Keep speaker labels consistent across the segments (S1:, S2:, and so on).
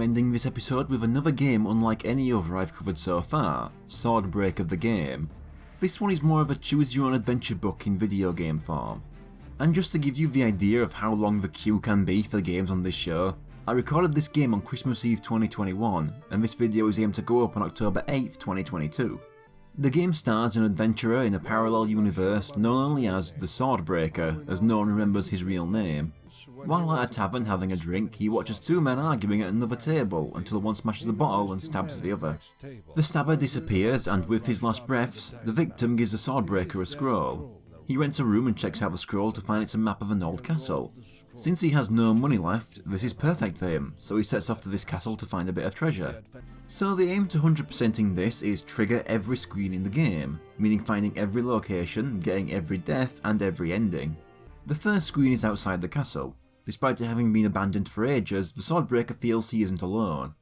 S1: ending this episode with another game unlike any other I've covered so far, Swordbreaker the game. This one is more of a choose your own adventure book in video game form. And just to give you the idea of how long the queue can be for games on this show, I recorded this game on Christmas Eve 2021, and this video is aimed to go up on October 8th, 2022. The game stars an adventurer in a parallel universe known only as the Swordbreaker, as no one remembers his real name. While at a tavern having a drink, he watches two men arguing at another table until one smashes a bottle and stabs the other. The stabber disappears, and with his last breaths, the victim gives the Swordbreaker a scroll. He rents a room and checks out the scroll to find it's a map of an old castle. Since he has no money left, this is perfect for him, so he sets off to this castle to find a bit of treasure. So the aim to 100%ing this is trigger every screen in the game, meaning finding every location, getting every death and every ending. The first screen is outside the castle. Despite it having been abandoned for ages, the Swordbreaker feels he isn't alone.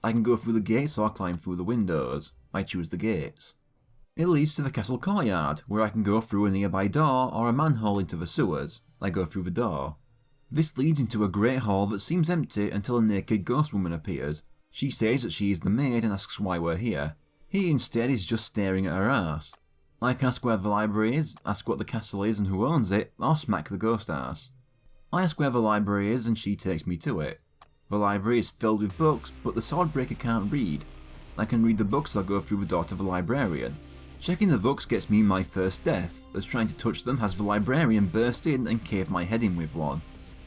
S1: I can go through the gates or climb through the windows. I choose the gates. It leads to the castle courtyard, where I can go through a nearby door or a manhole into the sewers. I go through the door. This leads into a great hall that seems empty until a naked ghost woman appears. She says that she is the maid and asks why we're here. He instead is just staring at her ass. I can ask where the library is, ask what the castle is and who owns it, or smack the ghost ass. I ask where the library is and she takes me to it. The library is filled with books, but the Swordbreaker can't read. I can read the books or go through the door to the librarian. Checking the books gets me my first death, as trying to touch them has the librarian burst in and cave my head in with one.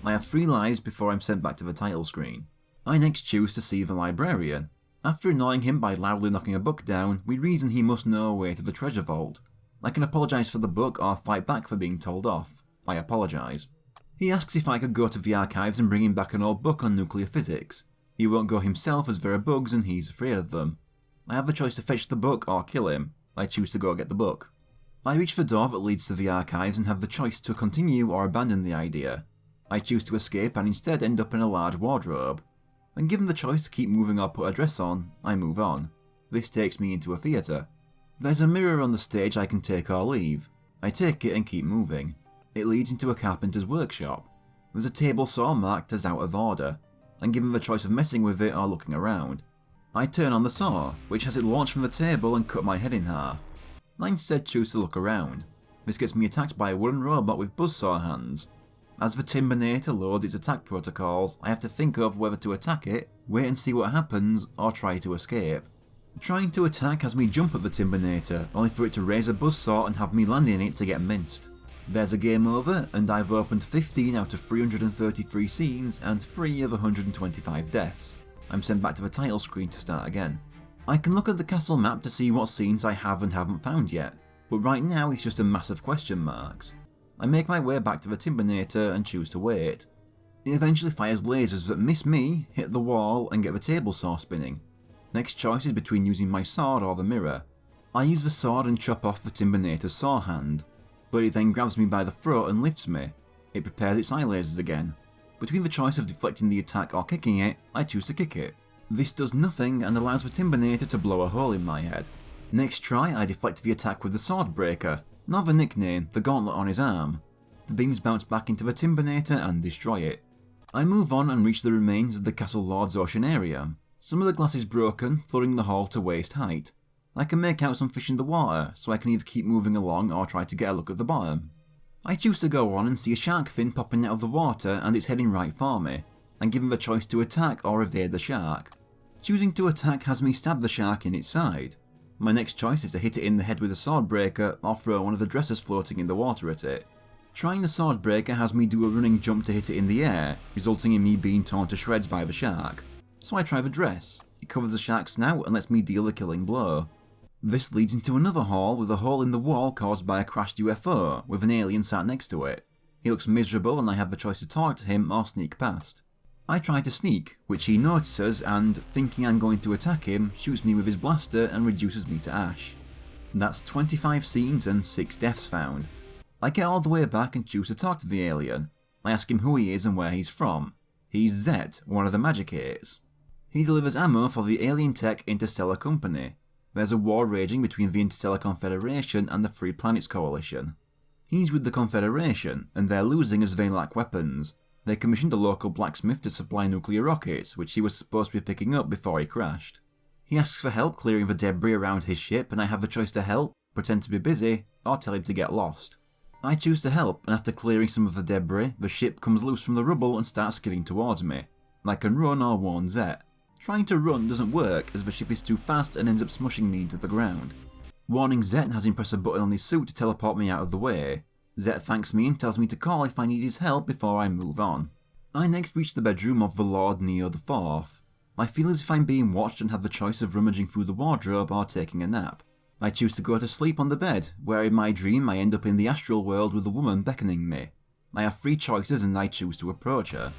S1: I have 3 lives before I'm sent back to the title screen. I next choose to see the librarian. After annoying him by loudly knocking a book down, we reason he must know a way to the treasure vault. I can apologise for the book or fight back for being told off. I apologise. He asks if I could go to the archives and bring him back an old book on nuclear physics. He won't go himself as there are bugs and he's afraid of them. I have the choice to fetch the book or kill him. I choose to go get the book. I reach the door that leads to the archives and have the choice to continue or abandon the idea. I choose to escape and instead end up in a large wardrobe. When given the choice to keep moving or put a dress on, I move on. This takes me into a theatre. There's a mirror on the stage I can take or leave. I take it and keep moving. It leads into a carpenter's workshop. There's a table saw marked as out of order. I'm given the choice of messing with it or looking around. I turn on the saw, which has it launched from the table and cut my head in half. I instead choose to look around. This gets me attacked by a wooden robot with buzzsaw hands. As the Timbinator loads its attack protocols, I have to think of whether to attack it, wait and see what happens, or try to escape. Trying to attack has me jump at the Timbinator, only for it to raise a buzzsaw and have me land in it to get minced. There's a game over, and I've opened 15 out of 333 scenes and 3 of 125 deaths. I'm sent back to the title screen to start again. I can look at the castle map to see what scenes I have and haven't found yet, but right now it's just a mass of question marks. I make my way back to the Timbinator and choose to wait. It eventually fires lasers that miss me, hit the wall, and get the table saw spinning. Next choice is between using my sword or the mirror. I use the sword and chop off the Timbinator's saw hand, but it then grabs me by the throat and lifts me. It prepares its eye lasers again. Between the choice of deflecting the attack or kicking it, I choose to kick it. This does nothing and allows the Timbinator to blow a hole in my head. Next try, I deflect the attack with the Swordbreaker, not the nickname, the gauntlet on his arm. The beams bounce back into the Timbinator and destroy it. I move on and reach the remains of the Castle Lord's Oceanarium. Some of the glass is broken, flooding the hall to waist height. I can make out some fish in the water, so I can either keep moving along or try to get a look at the bottom. I choose to go on and see a shark fin popping out of the water and it's heading right for me. I'm given the choice to attack or evade the shark. Choosing to attack has me stab the shark in its side. My next choice is to hit it in the head with a Swordbreaker or throw one of the dressers floating in the water at it. Trying the Swordbreaker has me do a running jump to hit it in the air, resulting in me being torn to shreds by the shark. So I try the dress. It covers the shark's snout and lets me deal the killing blow. This leads into another hall with a hole in the wall caused by a crashed UFO with an alien sat next to it. He looks miserable and I have the choice to talk to him or sneak past. I try to sneak, which he notices and, thinking I'm going to attack him, shoots me with his blaster and reduces me to ash. That's 25 scenes and 6 deaths found. I get all the way back and choose to talk to the alien. I ask him who he is and where he's from. He's Zet, one of the Magicates. He delivers ammo for the Alien Tech Interstellar Company. There's a war raging between the Interstellar Confederation and the Free Planets Coalition. He's with the Confederation, and they're losing as they lack weapons. They commissioned a local blacksmith to supply nuclear rockets, which he was supposed to be picking up before he crashed. He asks for help clearing the debris around his ship, and I have the choice to help, pretend to be busy, or tell him to get lost. I choose to help, and after clearing some of the debris, the ship comes loose from the rubble and starts skidding towards me. I can run or warn Zet. Trying to run doesn't work as the ship is too fast and ends up smushing me into the ground. Warning Zet has him press a button on his suit to teleport me out of the way. Zet thanks me and tells me to call if I need his help before I move on. I next reach the bedroom of the Lord Neo IV. I feel as if I'm being watched and have the choice of rummaging through the wardrobe or taking a nap. I choose to go to sleep on the bed, where in my dream I end up in the astral world with a woman beckoning me. I have 3 choices and I choose to approach her.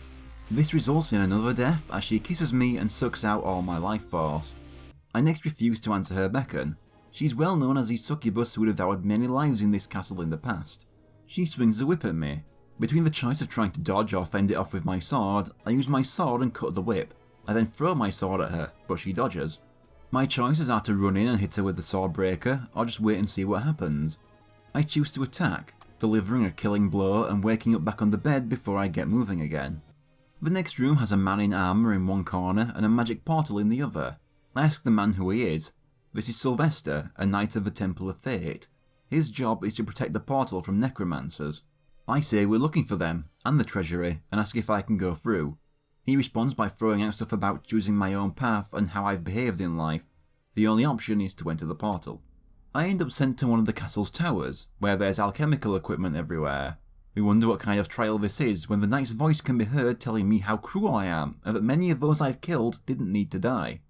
S1: This results in another death as she kisses me and sucks out all my life force. I next refuse to answer her beckon. She's well known as the succubus who devoured many lives in this castle in the past. She swings a whip at me. Between the choice of trying to dodge or fend it off with my sword, I use my sword and cut the whip. I then throw my sword at her, but she dodges. My choices are to run in and hit her with the sword breaker, or just wait and see what happens. I choose to attack, delivering a killing blow and waking up back on the bed before I get moving again. The next room has a man in armour in one corner and a magic portal in the other. I ask the man who he is. This is Sylvester, a knight of the Temple of Fate. His job is to protect the portal from necromancers. I say we're looking for them, and the treasury, and ask if I can go through. He responds by throwing out stuff about choosing my own path and how I've behaved in life. The only option is to enter the portal. I end up sent to one of the castle's towers, where there's alchemical equipment everywhere. We wonder what kind of trial this is when the knight's voice can be heard telling me how cruel I am and that many of those I've killed didn't need to die.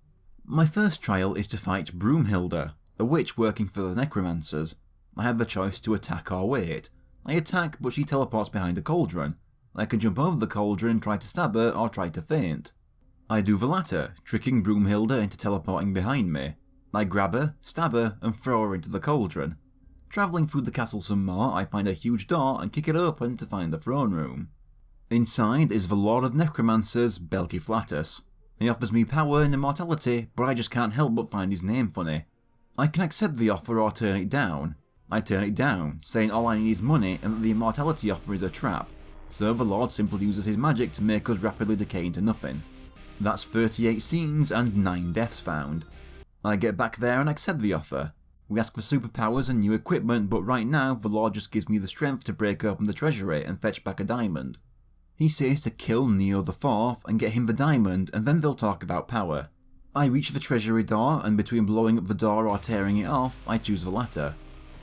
S1: My first trial is to fight Broomhilda, a witch working for the necromancers. I have the choice to attack or wait. I attack, but she teleports behind a cauldron. I can jump over the cauldron and try to stab her or try to feint. I do the latter, tricking Broomhilda into teleporting behind me. I grab her, stab her, and throw her into the cauldron. Travelling through the castle some more, I find a huge door and kick it open to find the throne room. Inside is the Lord of Necromancers, Belkiflatus. He offers me power and immortality, but I just can't help but find his name funny. I can accept the offer or turn it down. I turn it down, saying all I need is money and that the immortality offer is a trap, so the Lord simply uses his magic to make us rapidly decay into nothing. That's 38 scenes and 9 deaths found. I get back there and accept the offer. We ask for superpowers and new equipment, but right now the Lord just gives me the strength to break open the treasury and fetch back a diamond. He says to kill Neo IV and get him the diamond, and then they'll talk about power. I reach the treasury door, and between blowing up the door or tearing it off, I choose the latter.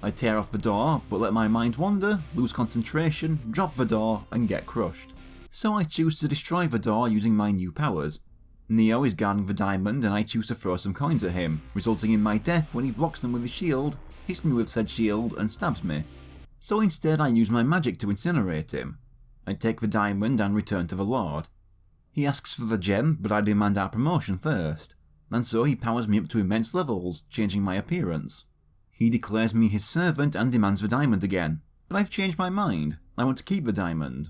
S1: I tear off the door, but let my mind wander, lose concentration, drop the door, and get crushed. So I choose to destroy the door using my new powers. Neo is guarding the diamond and I choose to throw some coins at him, resulting in my death when he blocks them with his shield, hits me with said shield, and stabs me. So instead I use my magic to incinerate him. I take the diamond and return to the Lord. He asks for the gem, but I demand our promotion first, and so he powers me up to immense levels, changing my appearance. He declares me his servant and demands the diamond again, but I've changed my mind. I want to keep the diamond.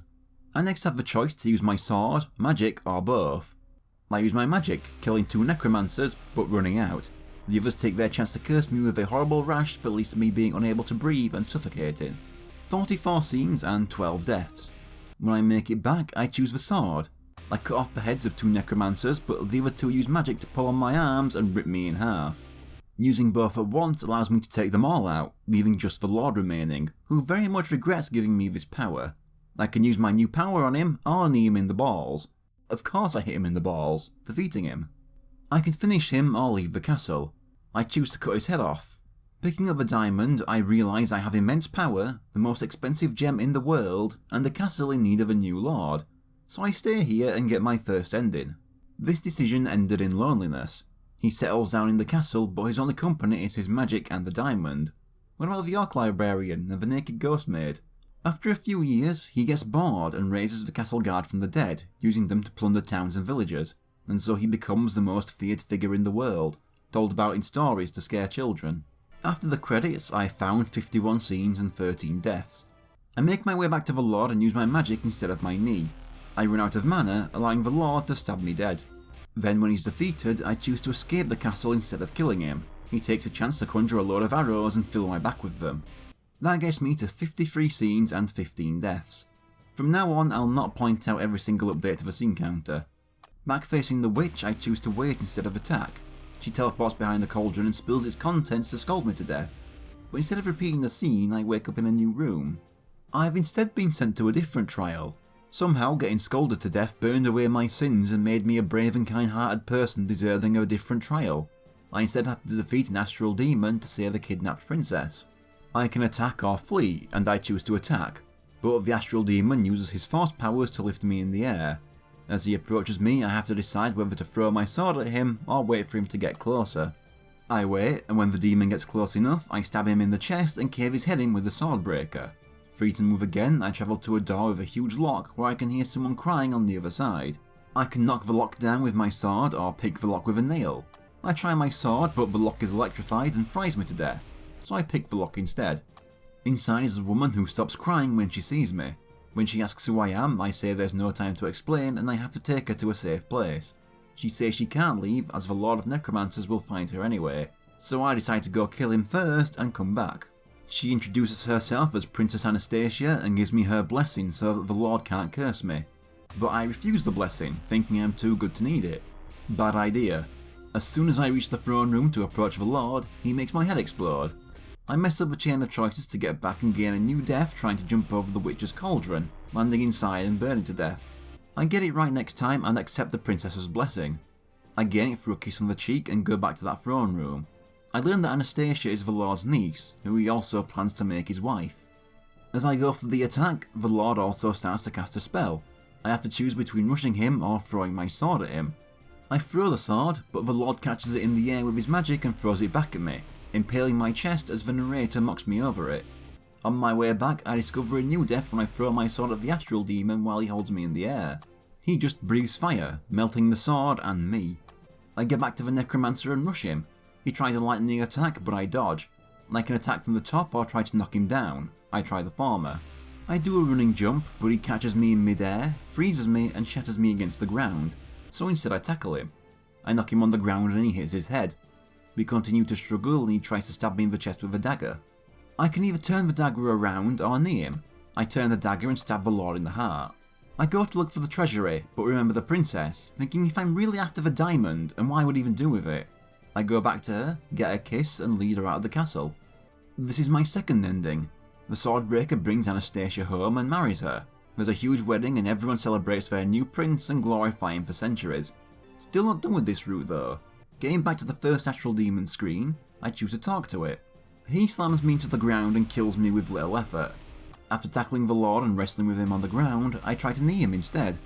S1: I next have the choice to use my sword, magic, or both. I use my magic, killing 2 necromancers, but running out. The others take their chance to curse me with a horrible rash that leads to me being unable to breathe and suffocating. 44 scenes and 12 deaths. When I make it back, I choose the sword. I cut off the heads of 2 necromancers, but the other 2 use magic to pull on my arms and rip me in half. Using both at once allows me to take them all out, leaving just the Lord remaining, who very much regrets giving me this power. I can use my new power on him or knee him in the balls. Of course I hit him in the balls, defeating him. I can finish him or leave the castle. I choose to cut his head off. Picking up the diamond, I realise I have immense power, the most expensive gem in the world, and a castle in need of a new lord, so I stay here and get my first ending. This decision ended in loneliness. He settles down in the castle, but his only company is his magic and the diamond. What about the Orc Librarian and the Naked Ghost Maid? After a few years, he gets bored and raises the castle guard from the dead, using them to plunder towns and villages, and so he becomes the most feared figure in the world, told about in stories to scare children. After the credits, I found 51 scenes and 13 deaths. I make my way back to the Lord and use my magic instead of my knee. I run out of mana, allowing the Lord to stab me dead. Then when he's defeated, I choose to escape the castle instead of killing him. He takes a chance to conjure a load of arrows and fill my back with them. That gets me to 53 scenes and 15 deaths. From now on, I'll not point out every single update to the scene counter. Back facing the witch, I choose to wait instead of attack. She teleports behind the cauldron and spills its contents to scold me to death. But instead of repeating the scene, I wake up in a new room. I've instead been sent to a different trial. Somehow getting scolded to death burned away my sins and made me a brave and kind-hearted person deserving of a different trial. I instead have to defeat an astral demon to save a kidnapped princess. I can attack or flee, and I choose to attack, but the astral demon uses his force powers to lift me in the air. As he approaches me, I have to decide whether to throw my sword at him or wait for him to get closer. I wait, and when the demon gets close enough, I stab him in the chest and cave his head in with the sword breaker. Free to move again, I travel to a door with a huge lock where I can hear someone crying on the other side. I can knock the lock down with my sword or pick the lock with a nail. I try my sword, but the lock is electrified and fries me to death, so I pick the lock instead. Inside is a woman who stops crying when she sees me. When she asks who I am, I say there's no time to explain and I have to take her to a safe place. She says she can't leave as the Lord of Necromancers will find her anyway, so I decide to go kill him first and come back. She introduces herself as Princess Anastasia and gives me her blessing so that the Lord can't curse me. But I refuse the blessing, thinking I'm too good to need it. Bad idea. As soon as I reach the throne room to approach the Lord, he makes my head explode. I mess up a chain of choices to get back and gain a new death trying to jump over the witch's cauldron, landing inside and burning to death. I get it right next time and accept the princess's blessing. I gain it through a kiss on the cheek and go back to that throne room. I learn that Anastasia is the Lord's niece, who he also plans to make his wife. As I go for the attack, the Lord also starts to cast a spell. I have to choose between rushing him or throwing my sword at him. I throw the sword, but the Lord catches it in the air with his magic and throws it back at me, impaling my chest as the narrator mocks me over it. On my way back, I discover a new death when I throw my sword at the astral demon while he holds me in the air. He just breathes fire, melting the sword and me. I get back to the necromancer and rush him. He tries a lightning attack, but I dodge. I can attack from the top or try to knock him down. I try the former. I do a running jump, but he catches me in mid-air, freezes me and shatters me against the ground, so instead I tackle him. I knock him on the ground and he hits his head. We continue to struggle and he tries to stab me in the chest with a dagger. I can either turn the dagger around or knee him. I turn the dagger and stab the Lord in the heart. I go to look for the treasury, but remember the princess, thinking if I'm really after the diamond, and why would even do with it? I go back to her, get a kiss and lead her out of the castle. This is my second ending. The Swordbreaker brings Anastasia home and marries her. There's a huge wedding and everyone celebrates their new prince and glorify him for centuries. Still not done with this route though. Getting back to the first astral demon screen, I choose to talk to it. He slams me into the ground and kills me with little effort. After tackling the Lord and wrestling with him on the ground, I try to knee him instead.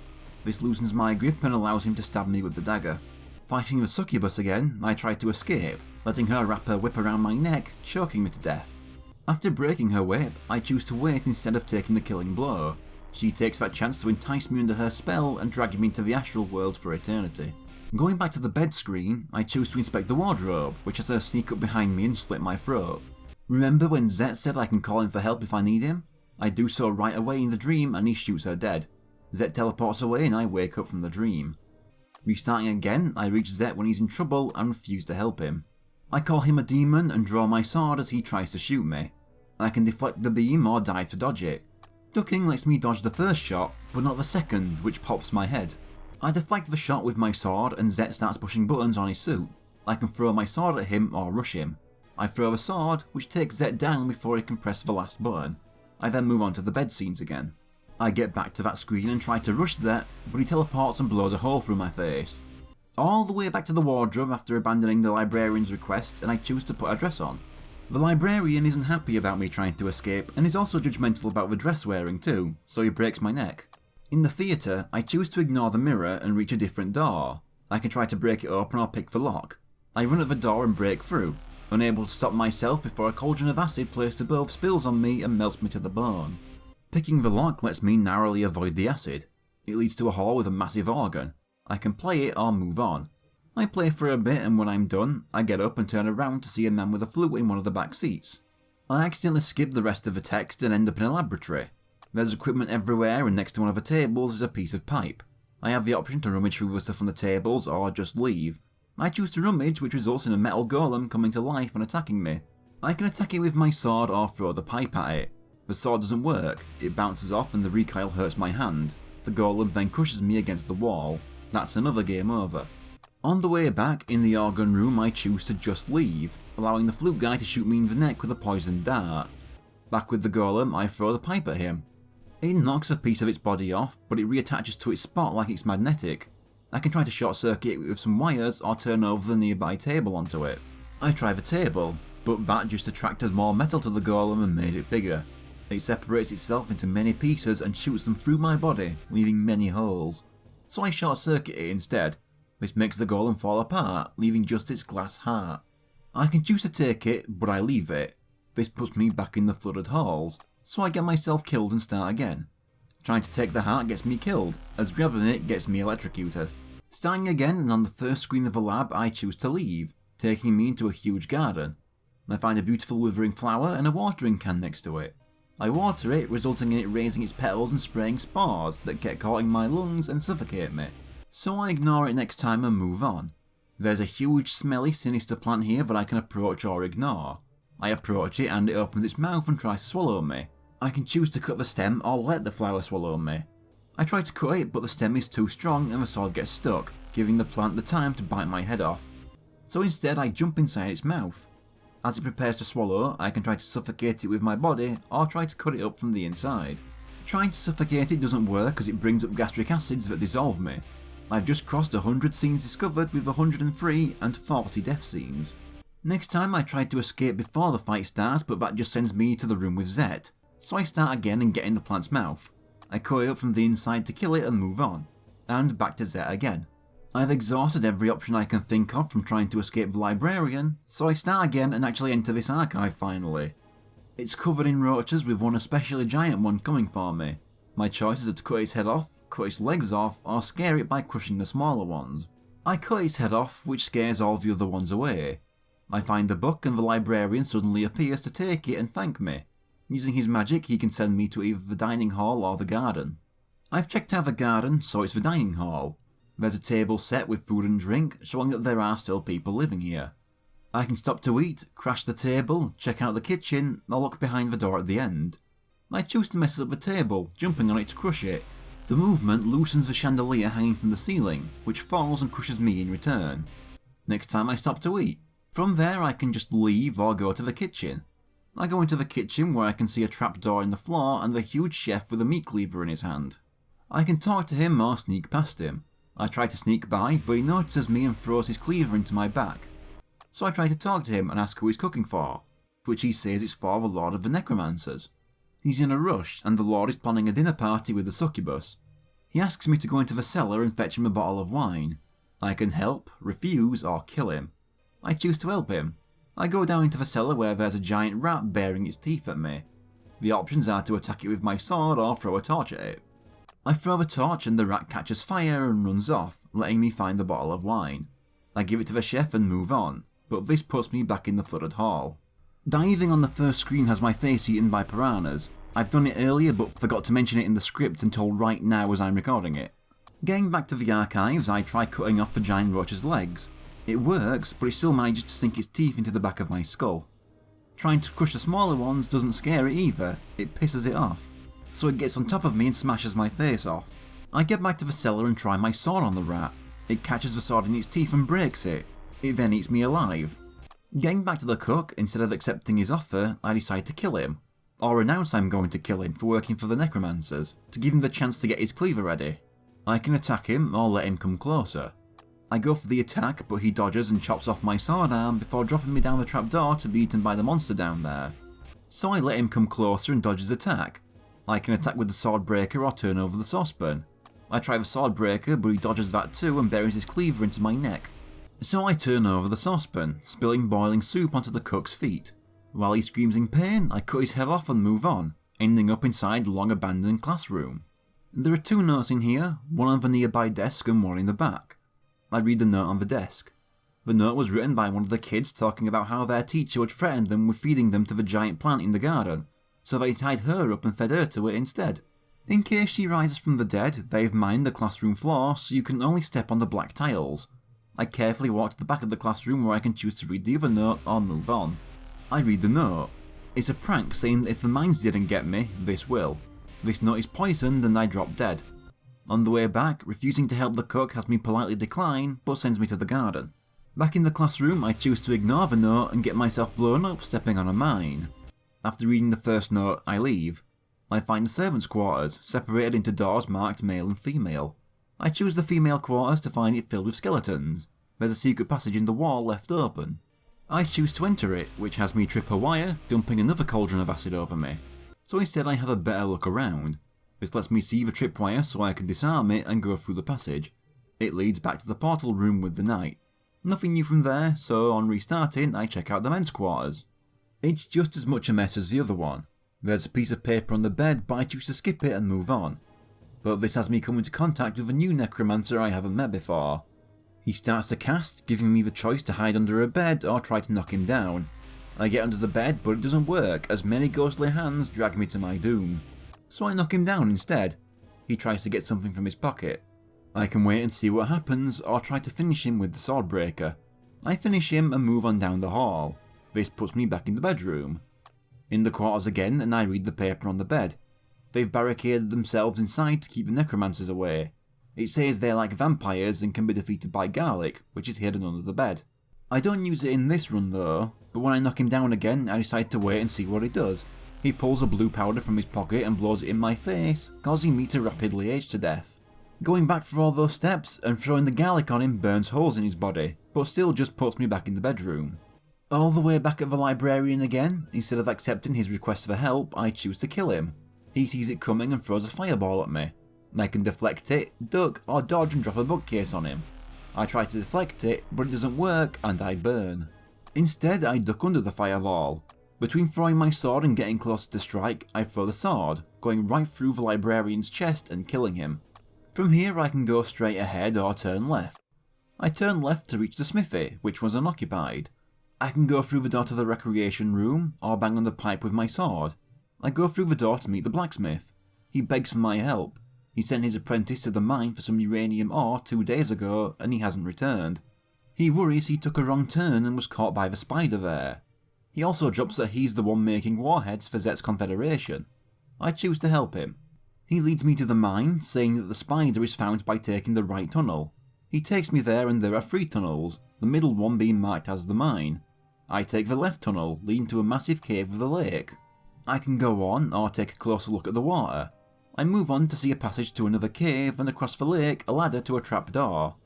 S1: This loosens my grip and allows him to stab me with the dagger. Fighting the succubus again, I try to escape, letting her wrap her whip around my neck, choking me to death. After breaking her whip, I choose to wait instead of taking the killing blow. She takes that chance to entice me under her spell and drag me into the astral world for eternity. Going back to the bed screen, I choose to inspect the wardrobe, which has her sneak up behind me and slit my throat. Remember when Zet said I can call him for help if I need him? I do so right away in the dream and he shoots her dead. Zet teleports away and I wake up from the dream. Restarting again, I reach Zet when he's in trouble and refuse to help him. I call him a demon and draw my sword as he tries to shoot me. I can deflect the beam or dive to dodge it. Ducking lets me dodge the first shot, but not the second, which pops my head. I deflect the shot with my sword and Zet starts pushing buttons on his suit. I can throw my sword at him or rush him. I throw a sword, which takes Zet down before he can press the last button. I then move on to the bed scenes again. I get back to that screen and try to rush Zet, but he teleports and blows a hole through my face. All the way back to the wardrobe after abandoning the librarian's request, and I choose to put a dress on. The librarian isn't happy about me trying to escape and is also judgmental about the dress wearing too, so he breaks my neck. In the theatre, I choose to ignore the mirror and reach a different door. I can try to break it open or pick the lock. I run at the door and break through, unable to stop myself before a cauldron of acid placed above spills on me and melts me to the bone. Picking the lock lets me narrowly avoid the acid. It leads to a hall with a massive organ. I can play it or move on. I play for a bit and when I'm done, I get up and turn around to see a man with a flute in one of the back seats. I accidentally skip the rest of the text and end up in a laboratory. There's equipment everywhere and next to one of the tables is a piece of pipe. I have the option to rummage through the stuff on the tables or just leave. I choose to rummage, which results in a metal golem coming to life and attacking me. I can attack it with my sword or throw the pipe at it. The sword doesn't work, it bounces off and the recoil hurts my hand. The golem then crushes me against the wall. That's another game over. On the way back, in the organ room, I choose to just leave, allowing the flute guy to shoot me in the neck with a poisoned dart. Back with the golem, I throw the pipe at him. It knocks a piece of its body off, but it reattaches to its spot like it's magnetic. I can try to short circuit it with some wires or turn over the nearby table onto it. I try the table, but that just attracted more metal to the golem and made it bigger. It separates itself into many pieces and shoots them through my body, leaving many holes. So I short circuit it instead. This makes the golem fall apart, leaving just its glass heart. I can choose to take it, but I leave it. This puts me back in the flooded halls, so I get myself killed and start again. Trying to take the heart gets me killed, as grabbing it gets me electrocuted. Starting again, and on the first screen of the lab I choose to leave, taking me into a huge garden. I find a beautiful withering flower and a watering can next to it. I water it, resulting in it raising its petals and spraying spores that get caught in my lungs and suffocate me. So I ignore it next time and move on. There's a huge, smelly, sinister plant here that I can approach or ignore. I approach it and it opens its mouth and tries to swallow me. I can choose to cut the stem or let the flower swallow me. I try to cut it, but the stem is too strong and the sword gets stuck, giving the plant the time to bite my head off. So instead I jump inside its mouth. As it prepares to swallow, I can try to suffocate it with my body or try to cut it up from the inside. Trying to suffocate it doesn't work as it brings up gastric acids that dissolve me. I've just crossed 100 scenes discovered with 103 and 40 death scenes. Next time I tried to escape before the fight starts, but that just sends me to the room with Zet. So I start again and get in the plant's mouth. I cut it up from the inside to kill it and move on. And back to Zet again. I've exhausted every option I can think of from trying to escape the librarian, so I start again and actually enter this archive finally. It's covered in roaches with one especially giant one coming for me. My choices are to cut its head off, cut its legs off, or scare it by crushing the smaller ones. I cut its head off, which scares all the other ones away. I find the book and the librarian suddenly appears to take it and thank me. Using his magic he can send me to either the dining hall or the garden. I've checked out the garden, so it's the dining hall. There's a table set with food and drink, showing that there are still people living here. I can stop to eat, crash the table, check out the kitchen, or look behind the door at the end. I choose to mess up the table, jumping on it to crush it. The movement loosens the chandelier hanging from the ceiling, which falls and crushes me in return. Next time I stop to eat. From there I can just leave or go to the kitchen. I go into the kitchen where I can see a trapdoor in the floor and the huge chef with a meat cleaver in his hand. I can talk to him or sneak past him. I try to sneak by, but he notices me and throws his cleaver into my back. So I try to talk to him and ask who he's cooking for, to which he says it's for the Lord of the Necromancers. He's in a rush, and the Lord is planning a dinner party with the succubus. He asks me to go into the cellar and fetch him a bottle of wine. I can help, refuse, or kill him. I choose to help him. I go down into the cellar where there's a giant rat baring its teeth at me. The options are to attack it with my sword or throw a torch at it. I throw a torch and the rat catches fire and runs off, letting me find the bottle of wine. I give it to the chef and move on, but this puts me back in the flooded hall. Diving on the first screen has my face eaten by piranhas. I've done it earlier but forgot to mention it in the script until right now as I'm recording it. Getting back to the archives, I try cutting off the giant roach's legs. It works, but it still manages to sink its teeth into the back of my skull. Trying to crush the smaller ones doesn't scare it either, it pisses it off. So it gets on top of me and smashes my face off. I get back to the cellar and try my sword on the rat. It catches the sword in its teeth and breaks it. It then eats me alive. Getting back to the cook, instead of accepting his offer, I decide to kill him. Or announce I'm going to kill him for working for the Necromancers, to give him the chance to get his cleaver ready. I can attack him or let him come closer. I go for the attack, but he dodges and chops off my sword arm before dropping me down the trapdoor to be eaten by the monster down there. So I let him come closer and dodge his attack. I can attack with the sword breaker or turn over the saucepan. I try the sword breaker, but he dodges that too and buries his cleaver into my neck. So I turn over the saucepan, spilling boiling soup onto the cook's feet. While he screams in pain, I cut his head off and move on, ending up inside the long abandoned classroom. There are 2 notes in here, one on the nearby desk and one in the back. I read the note on the desk. The note was written by one of the kids talking about how their teacher had threatened them with feeding them to the giant plant in the garden, so they tied her up and fed her to it instead. In case she rises from the dead, they've mined the classroom floor so you can only step on the black tiles. I carefully walk to the back of the classroom where I can choose to read the other note or move on. I read the note. It's a prank saying that if the mines didn't get me, this will. This nut is poisoned and I drop dead. On the way back, refusing to help the cook has me politely decline, but sends me to the garden. Back in the classroom, I choose to ignore the note and get myself blown up stepping on a mine. After reading the first note, I leave. I find the servants' quarters, separated into doors marked male and female. I choose the female quarters to find it filled with skeletons. There's a secret passage in the wall left open. I choose to enter it, which has me trip a wire, dumping another cauldron of acid over me. So instead I have a better look around. This lets me see the tripwire so I can disarm it and go through the passage. It leads back to the portal room with the knight. Nothing new from there, so on restarting I check out the men's quarters. It's just as much a mess as the other one. There's a piece of paper on the bed, but I choose to skip it and move on. But this has me come into contact with a new necromancer I haven't met before. He starts to cast, giving me the choice to hide under a bed or try to knock him down. I get under the bed, but it doesn't work as many ghostly hands drag me to my doom. So I knock him down instead. He tries to get something from his pocket. I can wait and see what happens or try to finish him with the sword breaker. I finish him and move on down the hall. This puts me back in the bedroom. In the quarters again and I read the paper on the bed. They've barricaded themselves inside to keep the necromancers away. It says they're like vampires and can be defeated by garlic, which is hidden under the bed. I don't use it in this run though, but when I knock him down again I decide to wait and see what he does. He pulls a blue powder from his pocket and blows it in my face, causing me to rapidly age to death. Going back for all those steps and throwing the garlic on him burns holes in his body, but still just puts me back in the bedroom. All the way back at the librarian again, instead of accepting his request for help, I choose to kill him. He sees it coming and throws a fireball at me. I can deflect it, duck, or dodge and drop a bookcase on him. I try to deflect it, but it doesn't work and I burn. Instead, I duck under the fireball. Between throwing my sword and getting closer to strike, I throw the sword, going right through the librarian's chest and killing him. From here I can go straight ahead or turn left. I turn left to reach the smithy, which was unoccupied. I can go through the door to the recreation room, or bang on the pipe with my sword. I go through the door to meet the blacksmith. He begs for my help. He sent his apprentice to the mine for some uranium ore 2 days ago and he hasn't returned. He worries he took a wrong turn and was caught by the spider there. He also drops that he's the one making warheads for Zet's Confederation. I choose to help him. He leads me to the mine, saying that the spider is found by taking the right tunnel. He takes me there and there are 3 tunnels, the middle one being marked as the mine. I take the left tunnel, leading to a massive cave with a lake. I can go on or take a closer look at the water. I move on to see a passage to another cave and across the lake a ladder to a trap door.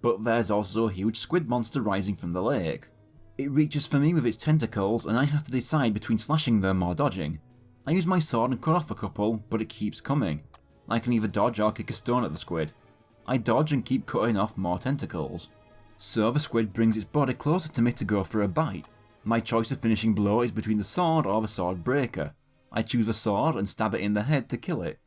S1: But there's also a huge squid monster rising from the lake. It reaches for me with its tentacles and I have to decide between slashing them or dodging. I use my sword and cut off a couple, but it keeps coming. I can either dodge or kick a stone at the squid. I dodge and keep cutting off more tentacles. So the squid brings its body closer to me to go for a bite. My choice of finishing blow is between the sword or the sword breaker. I choose the sword and stab it in the head to kill it.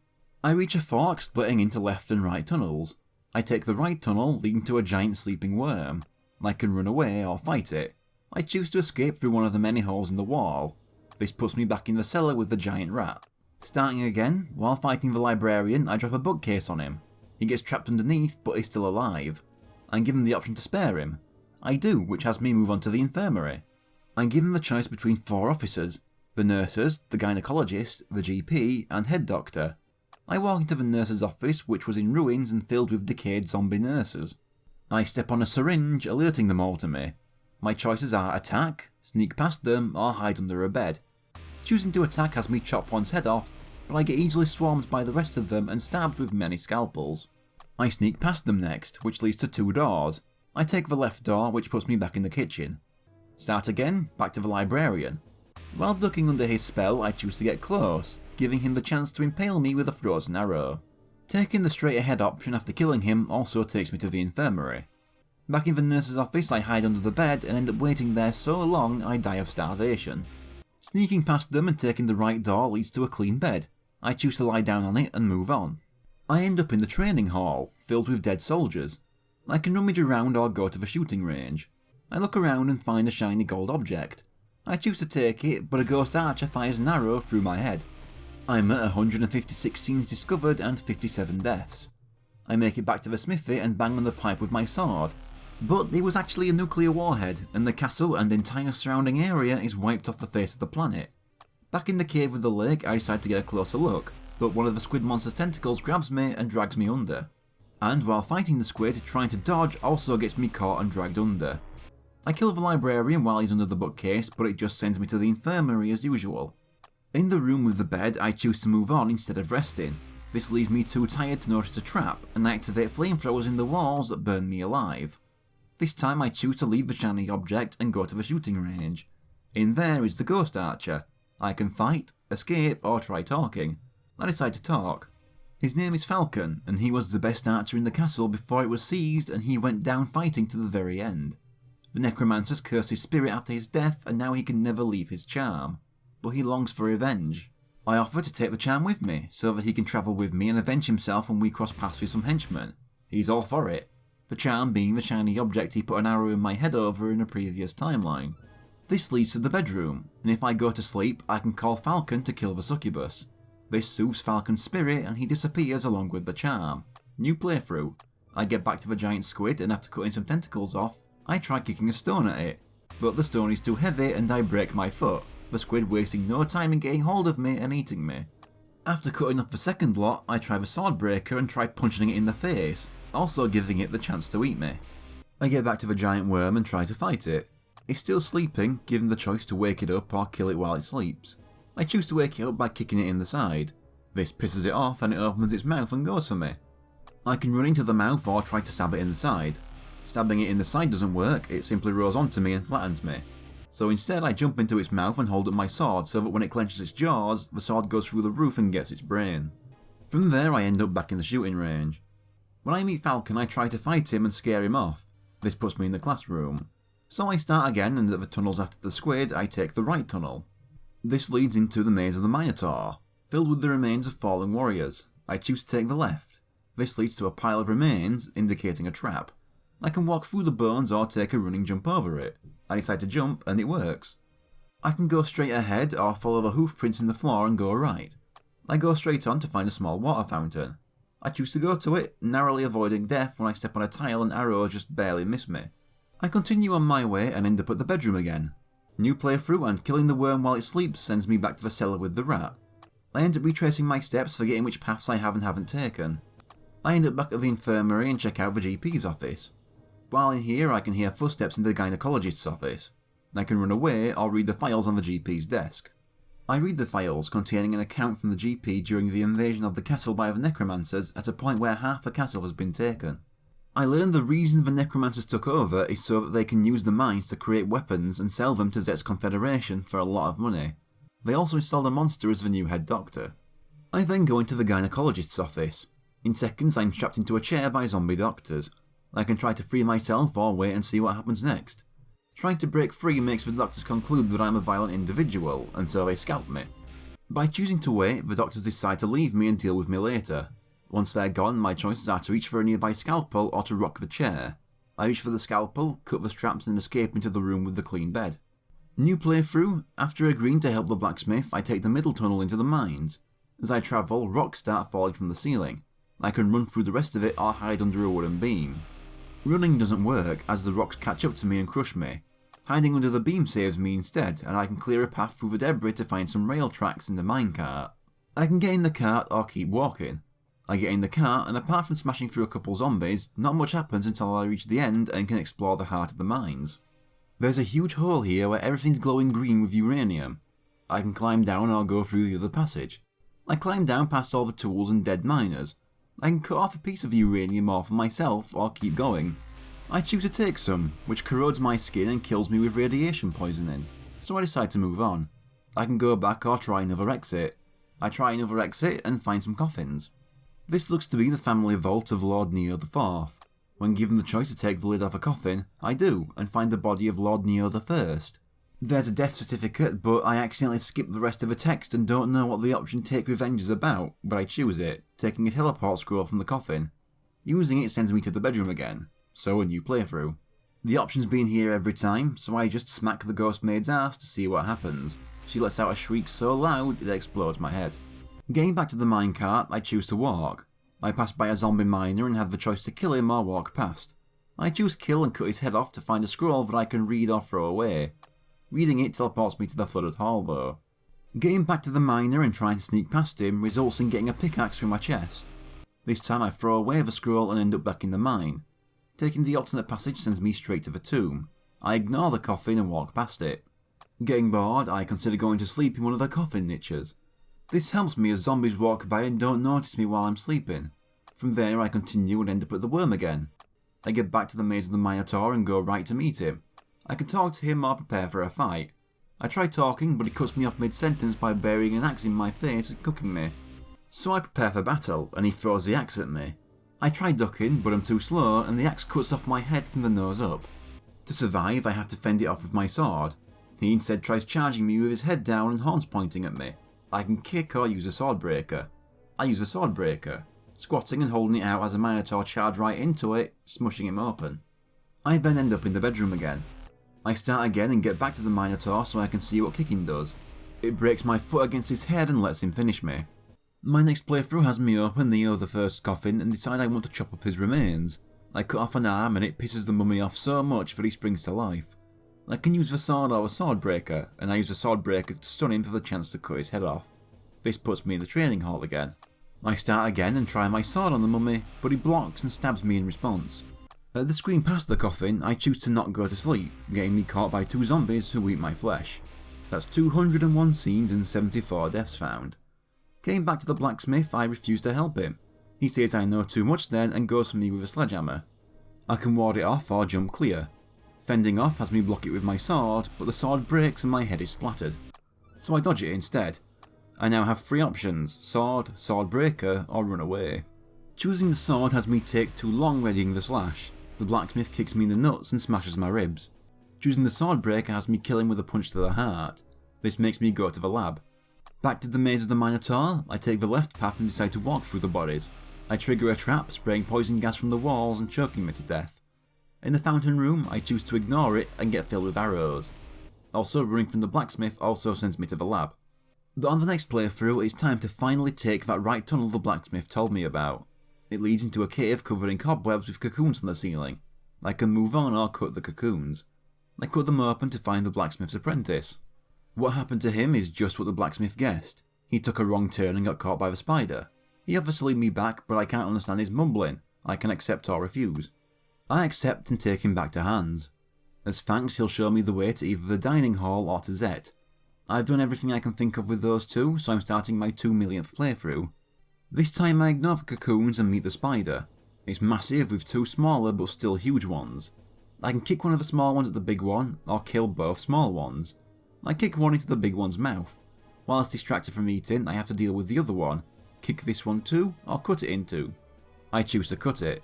S1: I reach a fork splitting into left and right tunnels. I take the right tunnel leading to a giant sleeping worm. I can run away or fight it. I choose to escape through one of the many holes in the wall. This puts me back in the cellar with the giant rat. Starting again, while fighting the librarian I drop a bookcase on him. He gets trapped underneath but is still alive. I'm given the option to spare him. I do, which has me move on to the infirmary. I'm given the choice between 4 officers, the nurses, the gynecologist, the GP and head doctor. I walk into the nurse's office which was in ruins and filled with decayed zombie nurses. I step on a syringe, alerting them all to me. My choices are attack, sneak past them or hide under a bed. Choosing to attack has me chop one's head off, but I get easily swarmed by the rest of them and stabbed with many scalpels. I sneak past them next, which leads to 2 doors. I take the left door, which puts me back in the kitchen. Start again, back to the librarian. While ducking under his spell I choose to get close, giving him the chance to impale me with a frozen arrow. Taking the straight ahead option after killing him also takes me to the infirmary. Back in the nurse's office I hide under the bed and end up waiting there so long I die of starvation. Sneaking past them and taking the right door leads to a clean bed. I choose to lie down on it and move on. I end up in the training hall, filled with dead soldiers. I can rummage around or go to the shooting range. I look around and find a shiny gold object. I choose to take it, but a ghost archer fires an arrow through my head. I'm at 156 scenes discovered and 57 deaths. I make it back to the smithy and bang on the pipe with my sword. But it was actually a nuclear warhead, and the castle and entire surrounding area is wiped off the face of the planet. Back in the cave with the lake, I decide to get a closer look, but one of the squid monster's tentacles grabs me and drags me under. And while fighting the squid, trying to dodge also gets me caught and dragged under. I kill the librarian while he's under the bookcase, but it just sends me to the infirmary as usual. In the room with the bed, I choose to move on instead of resting. This leaves me too tired to notice a trap, and I activate flamethrowers in the walls that burn me alive. This time I choose to leave the shiny object and go to the shooting range. In there is the ghost archer. I can fight, escape, or try talking. I decide to talk. His name is Falcon, and he was the best archer in the castle before it was seized, and he went down fighting to the very end. The necromancers cursed his spirit after his death, and now he can never leave his charm. But he longs for revenge. I offer to take the charm with me, so that he can travel with me and avenge himself when we cross paths with some henchmen. He's all for it. The charm being the shiny object he put an arrow in my head over in a previous timeline. This leads to the bedroom, and if I go to sleep, I can call Falcon to kill the succubus. This soothes Falcon's spirit and he disappears along with the charm. New playthrough. I get back to the giant squid and after cutting some tentacles off, I try kicking a stone at it. But the stone is too heavy and I break my foot, the squid wasting no time in getting hold of me and eating me. After cutting off the second lot, I try the sword breaker and try punching it in the face, also giving it the chance to eat me. I get back to the giant worm and try to fight it. It's still sleeping, given the choice to wake it up or kill it while it sleeps. I choose to wake it up by kicking it in the side. This pisses it off and it opens its mouth and goes for me. I can run into the mouth or try to stab it in the side. Stabbing it in the side doesn't work, it simply rolls onto me and flattens me. So instead I jump into its mouth and hold up my sword so that when it clenches its jaws, the sword goes through the roof and gets its brain. From there I end up back in the shooting range. When I meet Falcon I try to fight him and scare him off. This puts me in the classroom. So I start again and at the tunnels after the squid I take the right tunnel. This leads into the maze of the Minotaur, filled with the remains of fallen warriors. I choose to take the left. This leads to a pile of remains, indicating a trap. I can walk through the bones or take a running jump over it. I decide to jump and it works. I can go straight ahead or follow the hoof prints in the floor and go right. I go straight on to find a small water fountain. I choose to go to it, narrowly avoiding death when I step on a tile and arrows just barely miss me. I continue on my way and end up at the bedroom again. New playthrough and killing the worm while it sleeps sends me back to the cellar with the rat. I end up retracing my steps, forgetting which paths I have and haven't taken. I end up back at the infirmary and check out the GP's office. While in here I can hear footsteps in the gynecologist's office. I can run away or read the files on the GP's desk. I read the files containing an account from the GP during the invasion of the castle by the necromancers at a point where half the castle has been taken. I learned the reason the necromancers took over is so that they can use the mines to create weapons and sell them to Zet's Confederation for a lot of money. They also installed a monster as the new head doctor. I then go into the gynecologist's office. In seconds I'm strapped into a chair by zombie doctors. I can try to free myself or wait and see what happens next. Trying to break free makes the doctors conclude that I'm a violent individual, and so they scalp me. By choosing to wait, the doctors decide to leave me and deal with me later. Once they're gone, my choices are to reach for a nearby scalpel or to rock the chair. I reach for the scalpel, cut the straps and escape into the room with the clean bed. New playthrough. After agreeing to help the blacksmith, I take the middle tunnel into the mines. As I travel, rocks start falling from the ceiling. I can run through the rest of it or hide under a wooden beam. Running doesn't work as the rocks catch up to me and crush me. Hiding under the beam saves me instead, and I can clear a path through the debris to find some rail tracks in the minecart. I can get in the cart or keep walking. I get in the cart and apart from smashing through a couple zombies, not much happens until I reach the end and can explore the heart of the mines. There's a huge hole here where everything's glowing green with uranium. I can climb down or go through the other passage. I climb down past all the tools and dead miners. I can cut off a piece of uranium off for myself or keep going. I choose to take some, which corrodes my skin and kills me with radiation poisoning, so I decide to move on. I can go back or try another exit. I try another exit and find some coffins. This looks to be the family vault of Lord Neo IV. When given the choice to take the lid off a coffin, I do, and find the body of Lord Neo I. There's a death certificate, but I accidentally skip the rest of the text and don't know what the option Take Revenge is about, but I choose it, taking a teleport scroll from the coffin. Using it sends me to the bedroom again, so a new playthrough. The option's been here every time, so I just smack the ghost maid's ass to see what happens. She lets out a shriek so loud it explodes my head. Getting back to the minecart, I choose to walk. I pass by a zombie miner and have the choice to kill him or walk past. I choose kill and cut his head off to find a scroll that I can read or throw away. Reading it teleports me to the flooded hall though. Getting back to the miner and trying to sneak past him results in getting a pickaxe through my chest. This time I throw away the scroll and end up back in the mine. Taking the alternate passage sends me straight to the tomb. I ignore the coffin and walk past it. Getting bored, I consider going to sleep in one of the coffin niches. This helps me as zombies walk by and don't notice me while I'm sleeping. From there I continue and end up at the worm again. I get back to the maze of the Minotaur and go right to meet him. I can talk to him or prepare for a fight. I try talking, but he cuts me off mid-sentence by burying an axe in my face and cooking me. So I prepare for battle, and he throws the axe at me. I try ducking, but I'm too slow, and the axe cuts off my head from the nose up. To survive, I have to fend it off with my sword. He instead tries charging me with his head down and horns pointing at me. I can kick or use a sword breaker. I use a sword breaker, squatting and holding it out as a Minotaur charges right into it, smushing him open. I then end up in the bedroom again. I start again and get back to the Minotaur so I can see what kicking does. It breaks my foot against his head and lets him finish me. My next playthrough has me open the other first coffin and decide I want to chop up his remains. I cut off an arm and it pisses the mummy off so much that he springs to life. I can use the sword or a sword breaker, and I use the sword breaker to stun him for the chance to cut his head off. This puts me in the training hall again. I start again and try my sword on the mummy, but he blocks and stabs me in response. At the screen past the coffin, I choose to not go to sleep, getting me caught by 2 zombies who eat my flesh. That's 201 scenes and 74 deaths found. Getting back to the blacksmith, I refuse to help him. He says I know too much then and goes for me with a sledgehammer. I can ward it off or jump clear. Fending off has me block it with my sword, but the sword breaks and my head is splattered. So I dodge it instead. I now have 3 options: sword, sword breaker, or run away. Choosing the sword has me take too long readying the slash. The blacksmith kicks me in the nuts and smashes my ribs. Choosing the sword breaker has me kill him with a punch to the heart. This makes me go to the lab. Back to the maze of the Minotaur, I take the left path and decide to walk through the bodies. I trigger a trap, spraying poison gas from the walls and choking me to death. In the fountain room, I choose to ignore it and get filled with arrows. Also, running from the blacksmith also sends me to the lab. But on the next playthrough, it's time to finally take that right tunnel the blacksmith told me about. It leads into a cave covered in cobwebs with cocoons on the ceiling. I can move on or cut the cocoons. I cut them open to find the blacksmith's apprentice. What happened to him is just what the blacksmith guessed. He took a wrong turn and got caught by the spider. He offers to lead me back, but I can't understand his mumbling. I can accept or refuse. I accept and take him back to Hans. As thanks, he'll show me the way to either the dining hall or to Zet. I've done everything I can think of with those two, so I'm starting my 2 millionth playthrough. This time I ignore the cocoons and meet the spider. It's massive with 2 smaller but still huge ones. I can kick one of the small ones at the big one, or kill both small ones. I kick one into the big one's mouth. Whilst distracted from eating, I have to deal with the other one. Kick this one too, or cut it in 2. I choose to cut it.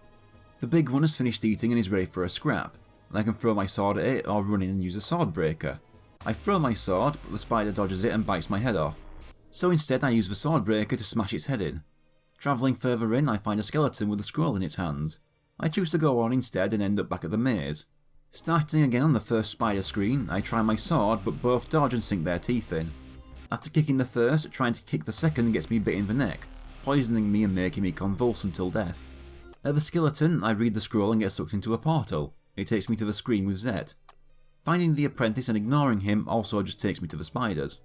S1: The big one has finished eating and is ready for a scrap. I can throw my sword at it or run in and use a sword breaker. I throw my sword, but the spider dodges it and bites my head off. So instead I use the sword breaker to smash its head in. Travelling further in, I find a skeleton with a scroll in its hands. I choose to go on instead and end up back at the maze. Starting again on the first spider screen, I try my sword but both dodge and sink their teeth in. After kicking the first, trying to kick the second gets me bit in the neck, poisoning me and making me convulse until death. At the skeleton, I read the scroll and get sucked into a portal. It takes me to the screen with Zet. Finding the apprentice and ignoring him also just takes me to the spiders.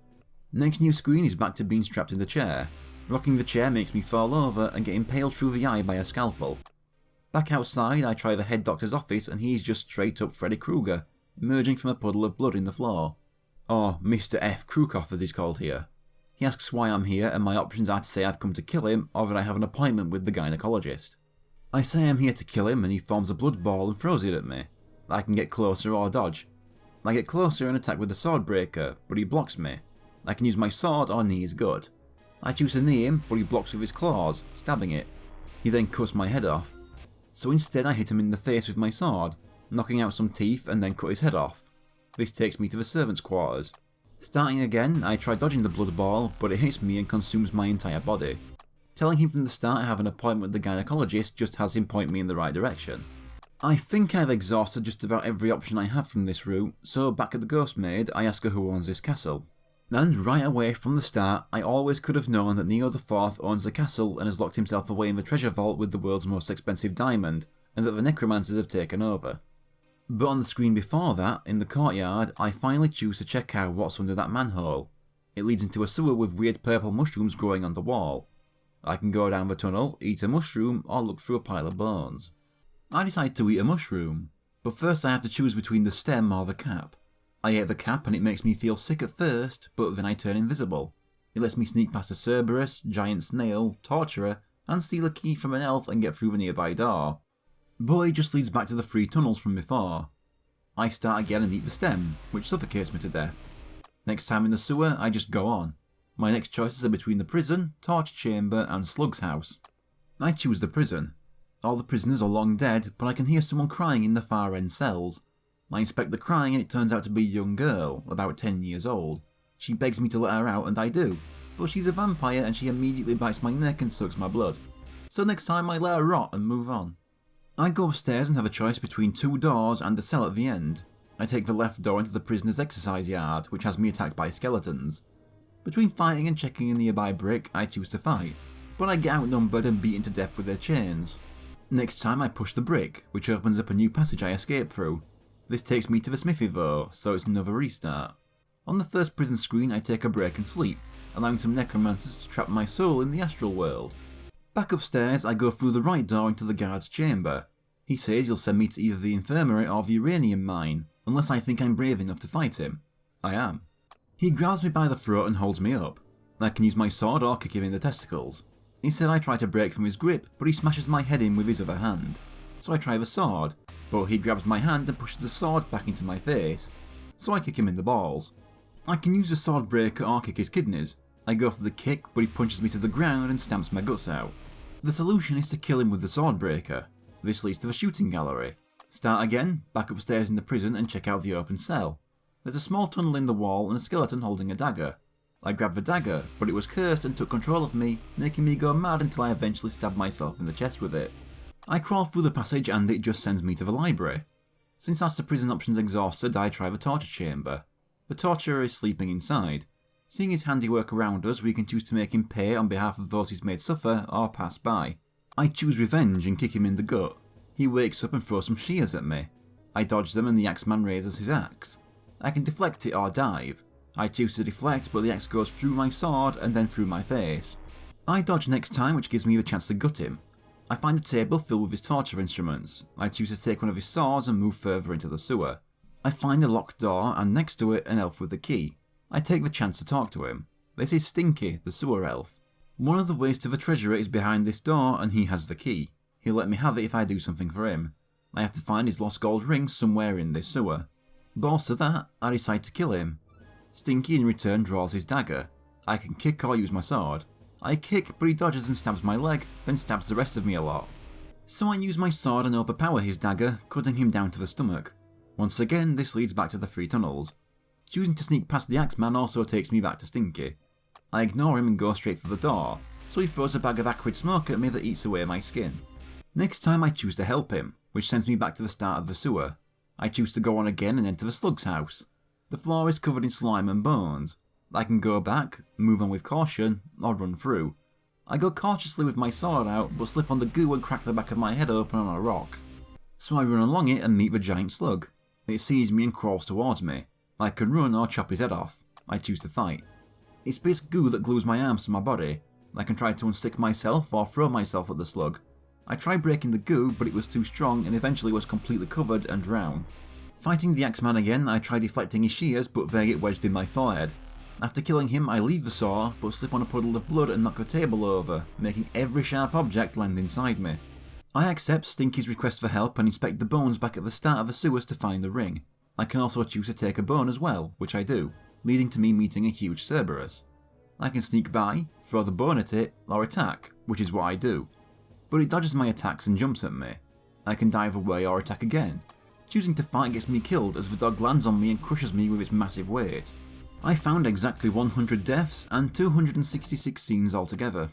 S1: Next new screen is back to being strapped in the chair. Rocking the chair makes me fall over and get impaled through the eye by a scalpel. Back outside, I try the head doctor's office and he's just straight up Freddy Krueger, emerging from a puddle of blood in the floor. Or Mr. F. Krukoff as he's called here. He asks why I'm here and my options are to say I've come to kill him or that I have an appointment with the gynecologist. I say I'm here to kill him and he forms a blood ball and throws it at me. I can get closer or dodge. I get closer and attack with the sword breaker, but he blocks me. I can use my sword or knee his gut. I choose to knee him, but he blocks with his claws, stabbing it. He then cuts my head off. So instead I hit him in the face with my sword, knocking out some teeth and then cut his head off. This takes me to the servants' quarters. Starting again, I try dodging the blood ball, but it hits me and consumes my entire body. Telling him from the start I have an appointment with the gynecologist just has him point me in the right direction. I think I've exhausted just about every option I have from this route, so back at the ghost maid I ask her who owns this castle. And right away from the start, I always could have known that Neo IV owns the castle and has locked himself away in the treasure vault with the world's most expensive diamond, and that the necromancers have taken over. But on the screen before that, in the courtyard, I finally choose to check out what's under that manhole. It leads into a sewer with weird purple mushrooms growing on the wall. I can go down the tunnel, eat a mushroom, or look through a pile of bones. I decide to eat a mushroom, but first I have to choose between the stem or the cap. I ate the cap and it makes me feel sick at first, but then I turn invisible. It lets me sneak past a Cerberus, giant snail, torturer, and steal a key from an elf and get through the nearby door. But it just leads back to the 3 tunnels from before. I start again and eat the stem, which suffocates me to death. Next time in the sewer, I just go on. My next choices are between the prison, torture chamber, and Slug's house. I choose the prison. All the prisoners are long dead, but I can hear someone crying in the far end cells. I inspect the crying and it turns out to be a young girl, about 10 years old. She begs me to let her out and I do, but she's a vampire and she immediately bites my neck and sucks my blood. So next time I let her rot and move on. I go upstairs and have a choice between 2 doors and a cell at the end. I take the left door into the prisoner's exercise yard, which has me attacked by skeletons. Between fighting and checking a nearby brick, I choose to fight, but I get outnumbered and beaten to death with their chains. Next time I push the brick, which opens up a new passage I escape through. This takes me to the smithy though, so it's another restart. On the first prison screen I take a break and sleep, allowing some necromancers to trap my soul in the astral world. Back upstairs I go through the right door into the guard's chamber. He says he'll send me to either the infirmary or the uranium mine, unless I think I'm brave enough to fight him. I am. He grabs me by the throat and holds me up. I can use my sword or kick him in the testicles. He said I try to break from his grip, but he smashes my head in with his other hand. So I try the sword, but he grabs my hand and pushes the sword back into my face. So I kick him in the balls. I can use the sword breaker or kick his kidneys. I go for the kick, but he punches me to the ground and stamps my guts out. The solution is to kill him with the sword breaker. This leads to the shooting gallery. Start again, back upstairs in the prison and check out the open cell. There's a small tunnel in the wall and a skeleton holding a dagger. I grabbed the dagger, but it was cursed and took control of me, making me go mad until I eventually stabbed myself in the chest with it. I crawl through the passage and it just sends me to the library. Since that's the prison options exhausted, I try the torture chamber. The torturer is sleeping inside. Seeing his handiwork around us, we can choose to make him pay on behalf of those he's made suffer or pass by. I choose revenge and kick him in the gut. He wakes up and throws some shears at me. I dodge them and the Axeman raises his axe. I can deflect it or dive. I choose to deflect, but the axe goes through my sword and then through my face. I dodge next time, which gives me the chance to gut him. I find a table filled with his torture instruments. I choose to take one of his saws and move further into the sewer. I find a locked door and next to it an elf with the key. I take the chance to talk to him. This is Stinky, the sewer elf. One of the ways to the treasurer is behind this door and he has the key. He'll let me have it if I do something for him. I have to find his lost gold ring somewhere in this sewer. But also that, I decide to kill him. Stinky in return draws his dagger. I can kick or use my sword. I kick, but he dodges and stabs my leg, then stabs the rest of me a lot. So I use my sword and overpower his dagger, cutting him down to the stomach. Once again, this leads back to the 3 tunnels. Choosing to sneak past the Axeman also takes me back to Stinky. I ignore him and go straight for the door, so he throws a bag of acrid smoke at me that eats away my skin. Next time I choose to help him, which sends me back to the start of the sewer. I choose to go on again and enter the Slug's house. The floor is covered in slime and bones. I can go back, move on with caution, or run through. I go cautiously with my sword out, but slip on the goo and crack the back of my head open on a rock. So I run along it and meet the giant slug. It sees me and crawls towards me. I can run or chop his head off. I choose to fight. It spits goo that glues my arms to my body. I can try to unstick myself or throw myself at the slug. I tried breaking the goo, but it was too strong and eventually was completely covered and drowned. Fighting the Axeman again, I try deflecting his shears, but they get wedged in my forehead. After killing him, I leave the saw, but slip on a puddle of blood and knock the table over, making every sharp object land inside me. I accept Stinky's request for help and inspect the bones back at the start of the sewers to find the ring. I can also choose to take a bone as well, which I do, leading to me meeting a huge Cerberus. I can sneak by, throw the bone at it, or attack, which is what I do. But it dodges my attacks and jumps at me. I can dive away or attack again. Choosing to fight gets me killed as the dog lands on me and crushes me with its massive weight. I found exactly 100 deaths and 266 scenes altogether.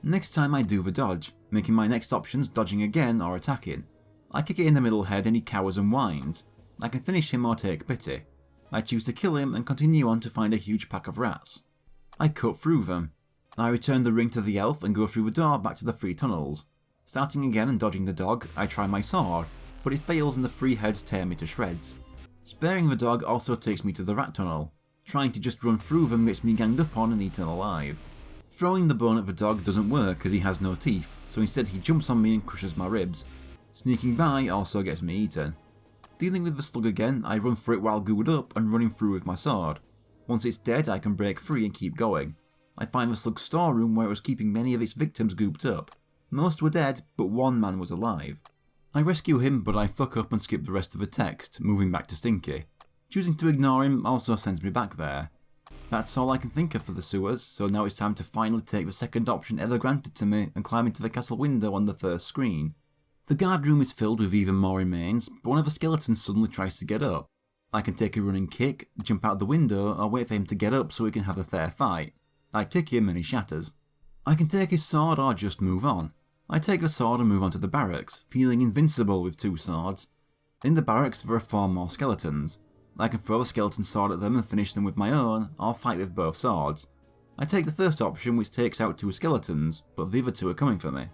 S1: Next time I do the dodge, making my next options dodging again or attacking. I kick it in the middle head and he cowers and whines. I can finish him or take pity. I choose to kill him and continue on to find a huge pack of rats. I cut through them. I return the ring to the elf and go through the door back to the 3 tunnels. Starting again and dodging the dog, I try my sword, but it fails and the 3 heads tear me to shreds. Sparing the dog also takes me to the rat tunnel. Trying to just run through them gets me ganged up on and eaten alive. Throwing the bone at the dog doesn't work as he has no teeth, so instead he jumps on me and crushes my ribs. Sneaking by also gets me eaten. Dealing with the slug again, I run for it while gooed up and running through with my sword. Once it's dead, I can break free and keep going. I find the slug's storeroom where it was keeping many of its victims gooped up. Most were dead, but one man was alive. I rescue him, but I fuck up and skip the rest of the text, moving back to Stinky. Choosing to ignore him also sends me back there. That's all I can think of for the sewers, so now it's time to finally take the second option ever granted to me and climb into the castle window on the first screen. The guard room is filled with even more remains, but one of the skeletons suddenly tries to get up. I can take a running kick, jump out the window, or wait for him to get up so we can have a fair fight. I kick him and he shatters. I can take his sword or just move on. I take the sword and move on to the barracks, feeling invincible with 2 swords. In the barracks there are 4 more skeletons. I can throw a skeleton sword at them and finish them with my own, or fight with both swords. I take the first option, which takes out 2 skeletons, but the other 2 are coming for me.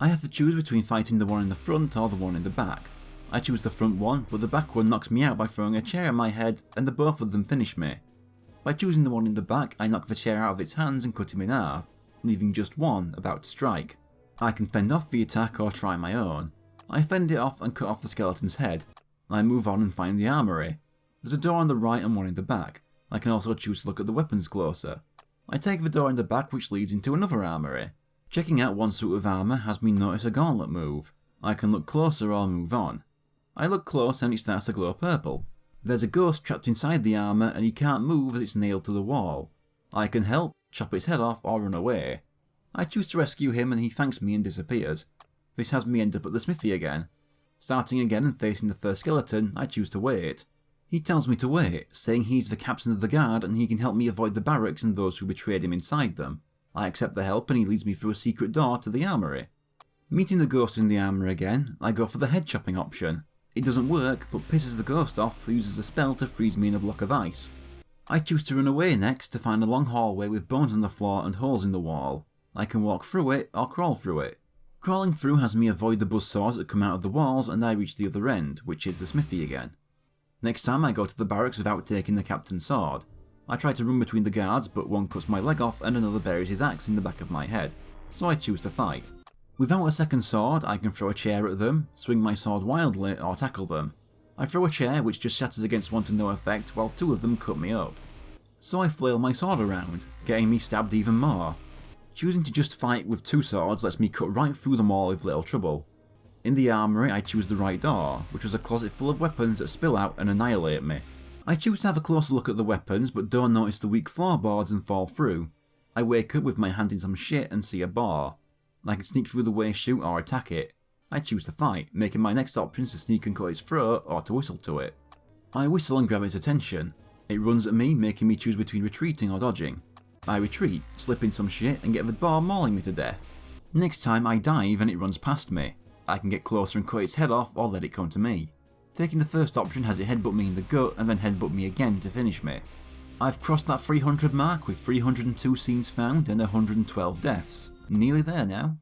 S1: I have to choose between fighting the one in the front or the one in the back. I choose the front one, but the back one knocks me out by throwing a chair at my head, and the both of them finish me. By choosing the one in the back, I knock the chair out of its hands and cut him in half, leaving just one about to strike. I can fend off the attack or try my own. I fend it off and cut off the skeleton's head. I move on and find the armoury. There's a door on the right and one in the back. I can also choose to look at the weapons closer. I take the door in the back which leads into another armoury. Checking out one suit of armour has me notice a gauntlet move. I can look closer or move on. I look close and it starts to glow purple. There's a ghost trapped inside the armour and he can't move as it's nailed to the wall. I can help, chop its head off or run away. I choose to rescue him and he thanks me and disappears. This has me end up at the smithy again. Starting again and facing the first skeleton, I choose to wait. He tells me to wait, saying he's the captain of the guard and he can help me avoid the barracks and those who betrayed him inside them. I accept the help and he leads me through a secret door to the armoury. Meeting the ghost in the armoury again, I go for the head chopping option. It doesn't work, but pisses the ghost off who uses a spell to freeze me in a block of ice. I choose to run away next to find a long hallway with bones on the floor and holes in the wall. I can walk through it or crawl through it. Crawling through has me avoid the buzzsaws that come out of the walls and I reach the other end, which is the smithy again. Next time I go to the barracks without taking the captain's sword. I try to run between the guards, but one cuts my leg off and another buries his axe in the back of my head, so I choose to fight. Without a second sword, I can throw a chair at them, swing my sword wildly, or tackle them. I throw a chair which just shatters against one to no effect while 2 of them cut me up. So I flail my sword around, getting me stabbed even more. Choosing to just fight with 2 swords lets me cut right through them all with little trouble. In the armoury I choose the right door, which was a closet full of weapons that spill out and annihilate me. I choose to have a closer look at the weapons but don't notice the weak floorboards and fall through. I wake up with my hand in some shit and see a bar. I can sneak through the waste chute or attack it. I choose to fight, making my next options to sneak and cut its throat or to whistle to it. I whistle and grab its attention. It runs at me, making me choose between retreating or dodging. I retreat, slip in some shit and get the bar mauling me to death. Next time I dive and it runs past me. I can get closer and cut its head off or let it come to me. Taking the first option has it headbutt me in the gut and then headbutt me again to finish me. I've crossed that 300 mark with 302 scenes found and 112 deaths. Nearly there now.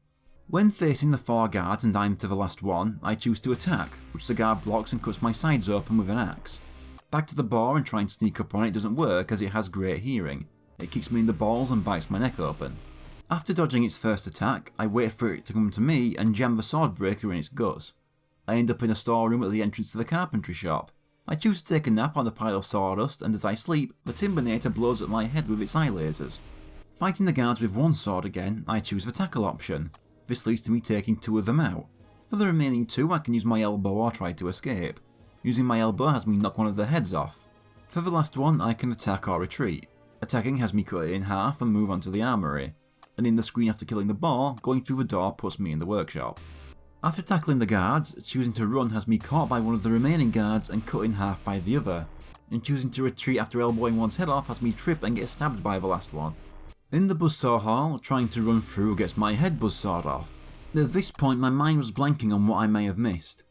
S1: When facing the 4 guards and I'm to the last one, I choose to attack, which the guard blocks and cuts my sides open with an axe. Back to the bar and try and sneak up on it doesn't work as it has great hearing. It kicks me in the balls and bites my neck open. After dodging its first attack, I wait for it to come to me and jam the sword breaker in its guts. I end up in a storeroom at the entrance to the carpentry shop. I choose to take a nap on a pile of sawdust and as I sleep, the Timbinator blows at my head with its eye lasers. Fighting the guards with 1 sword again, I choose the tackle option. This leads to me taking 2 of them out. For the remaining 2 I can use my elbow or try to escape. Using my elbow has me knock one of their heads off. For the last one I can attack or retreat. Attacking has me cut it in half and move on to the armoury. And in the screen after killing the boar, going through the door puts me in the workshop. After tackling the guards, choosing to run has me caught by one of the remaining guards and cut in half by the other. And choosing to retreat after elbowing one's head off has me trip and get stabbed by the last one. In the buzzsaw hall, trying to run through gets my head buzzsawed off. At this point my mind was blanking on what I may have missed.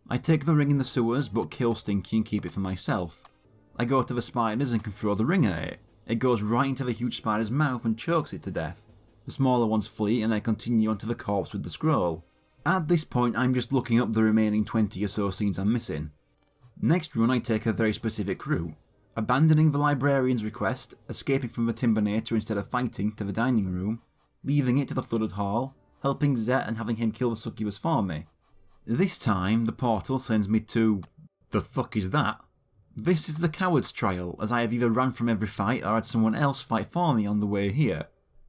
S1: I take the ring in the sewers but kill Stinky and keep it for myself. I go to the spiders and can throw the ring at it. It goes right into the huge spider's mouth and chokes it to death. The smaller ones flee and I continue onto the corpse with the scroll. At this point I'm just looking up the remaining 20 or so scenes I'm missing. Next run I take a very specific route. abandoning the librarian's request, escaping from the Timbanator instead of fighting to the dining room, leaving it to the flooded hall, helping Zet and having him kill the succubus for me. This time, the portal sends me to... the fuck is that? This is the coward's trial, as I have either ran from every fight or had someone else fight for me on the way here.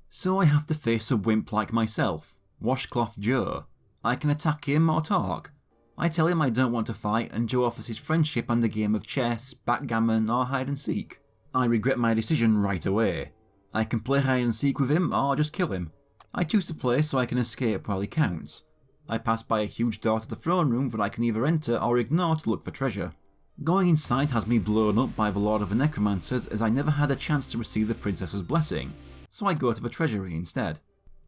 S1: So I have to face a wimp like myself, Washcloth Joe. I can attack him or talk. I tell him I don't want to fight and Joe offers his friendship and a game of chess, backgammon or hide and seek. I regret my decision right away. I can play hide and seek with him or just kill him. I choose to play so I can escape while he counts. I pass by a huge door to the throne room that I can either enter or ignore to look for treasure. Going inside has me blown up by the Lord of the Necromancers as I never had a chance to receive the princess's blessing, so I go to the treasury instead.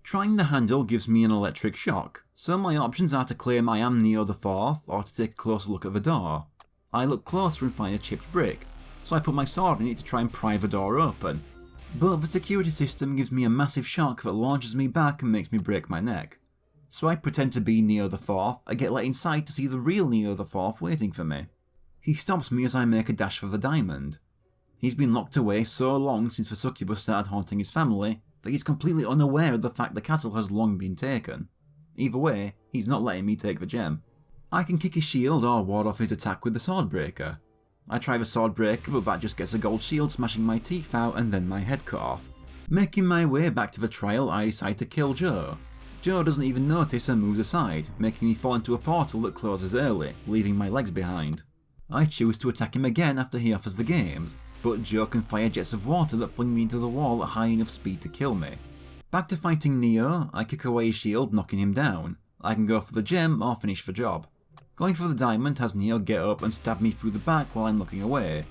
S1: Trying the handle gives me an electric shock, so my options are to claim I am Neo the Fourth or to take a closer look at the door. I look closer and find a chipped brick, so I put my sword in it to try and pry the door open. But the security system gives me a massive shock that launches me back and makes me break my neck. So I pretend to be Neo the Fourth and get let inside to see the real Neo the Fourth waiting for me. He stops me as I make a dash for the diamond. He's been locked away so long since the succubus started haunting his family that he's completely unaware of the fact the castle has long been taken. Either way, he's not letting me take the gem. I can kick his shield or ward off his attack with the Swordbreaker. I try the Swordbreaker, but that just gets a gold shield, smashing my teeth out and then my head cut off. Making my way back to the trial, I decide to kill Joe. Joe doesn't even notice and moves aside, making me fall into a portal that closes early, leaving my legs behind. I choose to attack him again after he offers the games, but Joe can fire jets of water that fling me into the wall at high enough speed to kill me. Back to fighting Neo, I kick away his shield, knocking him down. I can go for the gem or finish the job. Going for the diamond has Neo get up and stab me through the back while I'm looking away.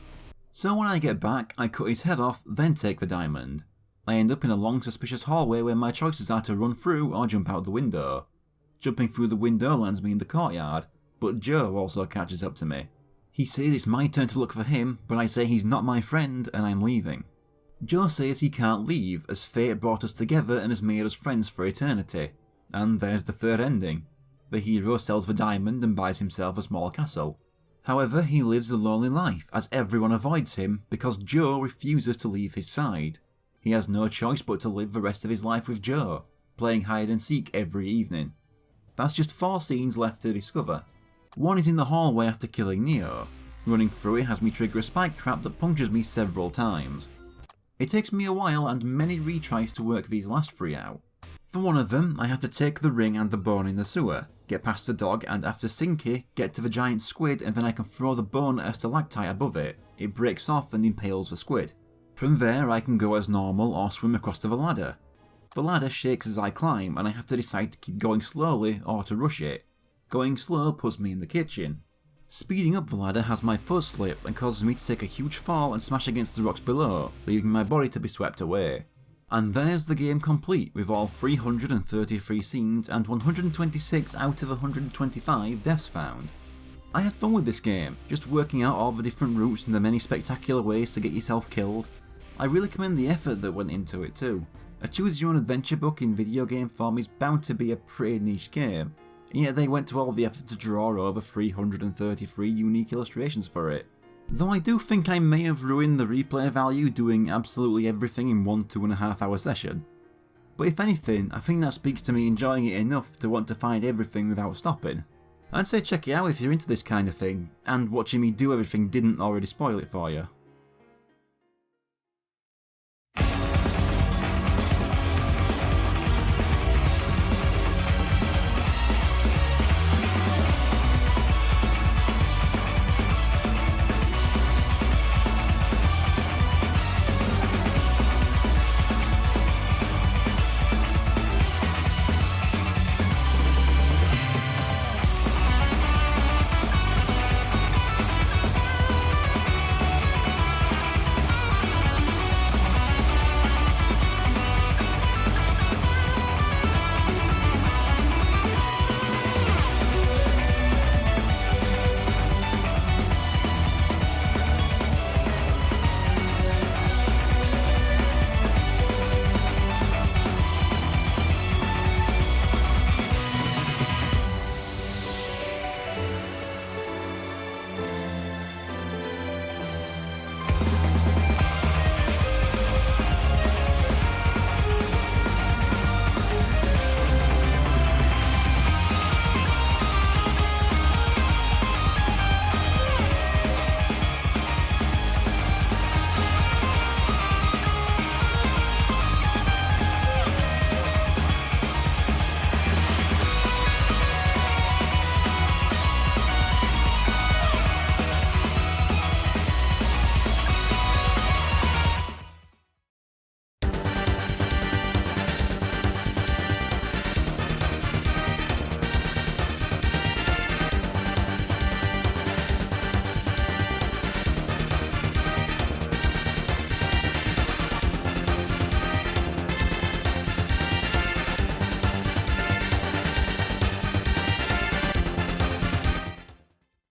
S1: So when I get back, I cut his head off, then take the diamond. I end up in a long suspicious hallway where my choices are to run through or jump out the window. Jumping through the window lands me in the courtyard, but Joe also catches up to me. He says it's my turn to look for him, but I say he's not my friend and I'm leaving. Joe says he can't leave as fate brought us together and has made us friends for eternity. And there's the third ending. The hero sells the diamond and buys himself a small castle. However, he lives a lonely life as everyone avoids him because Joe refuses to leave his side. He has no choice but to live the rest of his life with Joe, playing hide and seek every evening. That's just 4 scenes left to discover. One is in the hallway after killing Neo. Running through it has me trigger a spike trap that punctures me several times. It takes me a while and many retries to work these last 3 out. For one of them, I have to take the ring and the bone in the sewer, get past the dog and after Sinky, get to the giant squid and then I can throw the bone at a stalactite above it. It breaks off and impales the squid. From there I can go as normal or swim across to the ladder. The ladder shakes as I climb and I have to decide to keep going slowly or to rush it. Going slow puts me in the kitchen. Speeding up the ladder has my foot slip and causes me to take a huge fall and smash against the rocks below, leaving my body to be swept away. And there's the game complete with all 333 scenes and 126 out of 125 deaths found. I had fun with this game, just working out all the different routes and the many spectacular ways to get yourself killed. I really commend the effort that went into it too. A choose your own adventure book in video game form is bound to be a pretty niche game, and yet they went to all the effort to draw over 333 unique illustrations for it. Though I do think I may have ruined the replay value doing absolutely everything in one 2.5 hour session. But if anything, I think that speaks to me enjoying it enough to want to find everything without stopping. I'd say check it out if you're into this kind of thing, and watching me do everything didn't already spoil it for you.